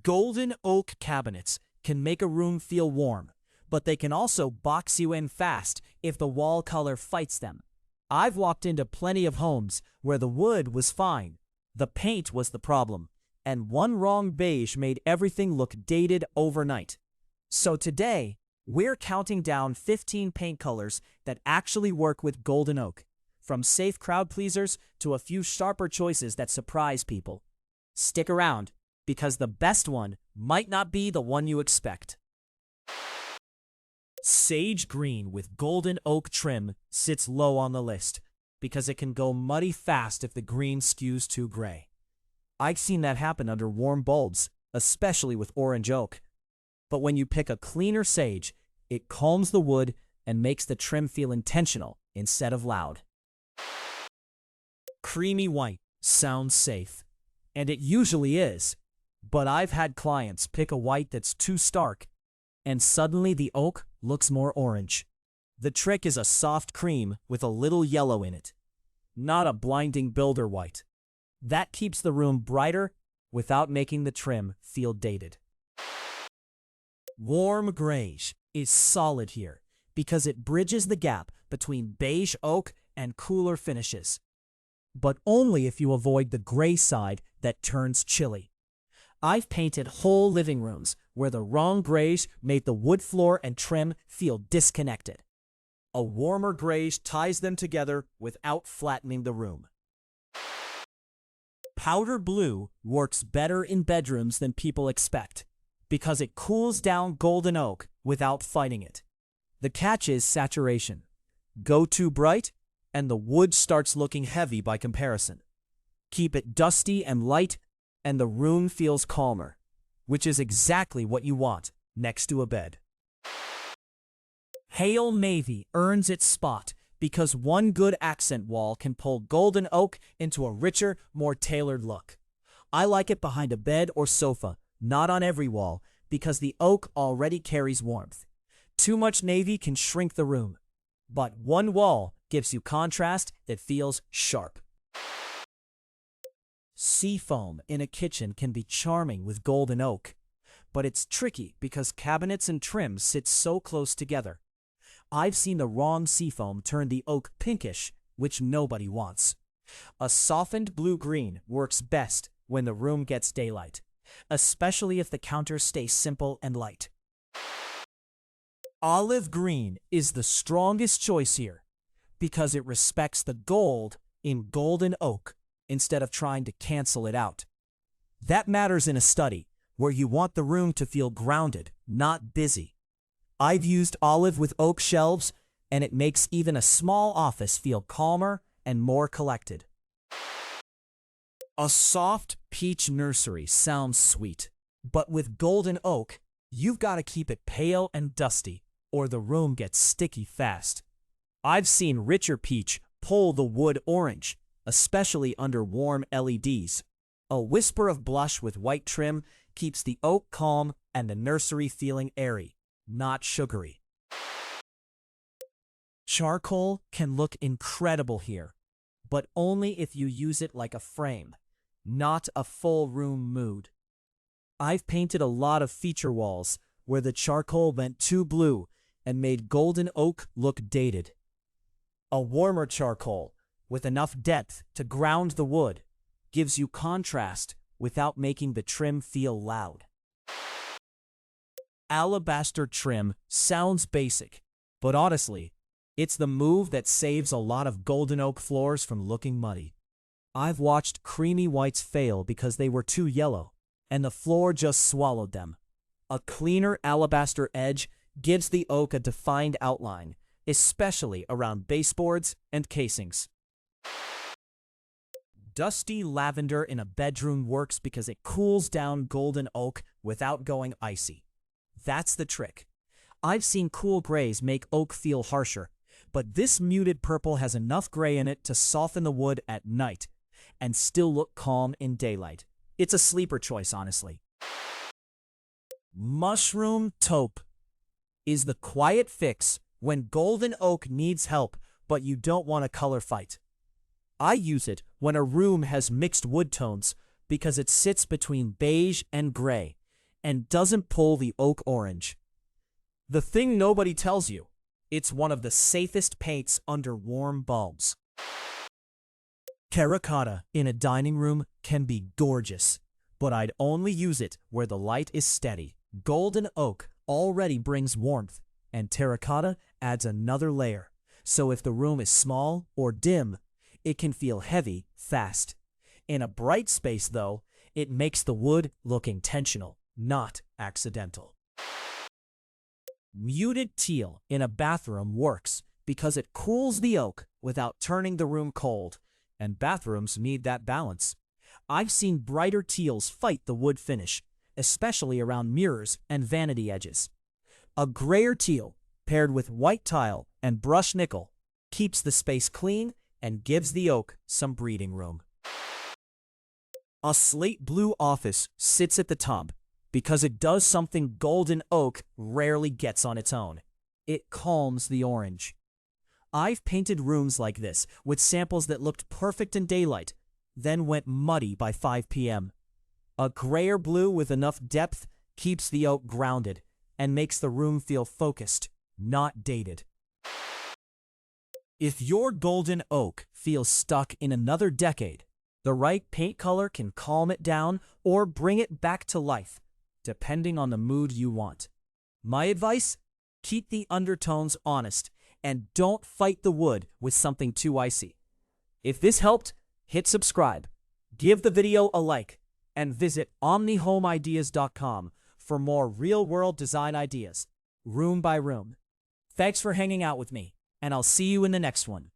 Golden oak cabinets can make a room feel warm, but they can also box you in fast if the wall color fights them. I've walked into plenty of homes where the wood was fine, the paint was the problem, and one wrong beige made everything look dated overnight. So today, we're counting down 15 paint colors that actually work with golden oak, from safe crowd pleasers to a few sharper choices that surprise people. Stick around, because the best one might not be the one you expect. Sage green with golden oak trim sits low on the list because it can go muddy fast if the green skews too gray. I've seen that happen under warm bulbs, especially with orange oak. But when you pick a cleaner sage, it calms the wood and makes the trim feel intentional instead of loud. Creamy white sounds safe, and it usually is, but I've had clients pick a white that's too stark, and suddenly the oak looks more orange. The trick is a soft cream with a little yellow in it, not a blinding builder white. That keeps the room brighter without making the trim feel dated. Warm Greige is solid here because it bridges the gap between beige oak and cooler finishes, but only if you avoid the gray side that turns chilly. I've painted whole living rooms where the wrong greige made the wood floor and trim feel disconnected. A warmer greige ties them together without flattening the room. Powder blue works better in bedrooms than people expect because it cools down golden oak without fighting it. The catch is saturation. Go too bright, and the wood starts looking heavy by comparison. Keep it dusty and light, and the room feels calmer, which is exactly what you want next to a bed. Hale navy earns its spot because one good accent wall can pull golden oak into a richer, more tailored look. I like it behind a bed or sofa, not on every wall, because the oak already carries warmth. Too much navy can shrink the room, but one wall gives you contrast that feels sharp. Seafoam in a kitchen can be charming with golden oak, but it's tricky because cabinets and trim sit so close together. I've seen the wrong seafoam turn the oak pinkish, which nobody wants. A softened blue-green works best when the room gets daylight, especially if the counters stay simple and light. Olive green is the strongest choice here because it respects the gold in golden oak instead of trying to cancel it out. That matters in a study where you want the room to feel grounded, not busy. I've used olive with oak shelves, and it makes even a small office feel calmer and more collected. A soft peach nursery sounds sweet, but with golden oak, you've got to keep it pale and dusty, or the room gets sticky fast. I've seen richer peach pull the wood orange, especially under warm LEDs. A whisper of blush with white trim keeps the oak calm and the nursery feeling airy, not sugary. Charcoal can look incredible here, but only if you use it like a frame, not a full room mood. I've painted a lot of feature walls where the charcoal went too blue and made golden oak look dated. A warmer charcoal with enough depth to ground the wood gives you contrast without making the trim feel loud. Alabaster trim sounds basic, but honestly, it's the move that saves a lot of golden oak floors from looking muddy. I've watched creamy whites fail because they were too yellow, and the floor just swallowed them. A cleaner alabaster edge gives the oak a defined outline, especially around baseboards and casings. Dusty lavender in a bedroom works because it cools down golden oak without going icy. That's the trick. I've seen cool grays make oak feel harsher, but this muted purple has enough gray in it to soften the wood at night and still look calm in daylight. It's a sleeper choice, honestly. Mushroom taupe is the quiet fix when golden oak needs help, but you don't want a color fight. I use it when a room has mixed wood tones because it sits between beige and gray, and doesn't pull the oak orange. The thing nobody tells you, it's one of the safest paints under warm bulbs. Terracotta in a dining room can be gorgeous, but I'd only use it where the light is steady. Golden oak already brings warmth, and terracotta adds another layer, so if the room is small or dim, it can feel heavy fast. In a bright space, though, it makes the wood look intentional, not accidental. Muted teal in a bathroom works because it cools the oak without turning the room cold, and bathrooms need that balance. I've seen brighter teals fight the wood finish, especially around mirrors and vanity edges. A grayer teal paired with white tile and brushed nickel keeps the space clean and gives the oak some breathing room. A slate blue office sits at the top because it does something golden oak rarely gets on its own. It calms the orange. I've painted rooms like this with samples that looked perfect in daylight, then went muddy by 5 p.m. A grayer blue with enough depth keeps the oak grounded and makes the room feel focused, not dated. If your golden oak feels stuck in another decade, the right paint color can calm it down or bring it back to life, depending on the mood you want. My advice? Keep the undertones honest and don't fight the wood with something too icy. If this helped, hit subscribe, give the video a like, and visit omnihomeideas.com for more real-world design ideas, room by room. Thanks for hanging out with me, and I'll see you in the next one.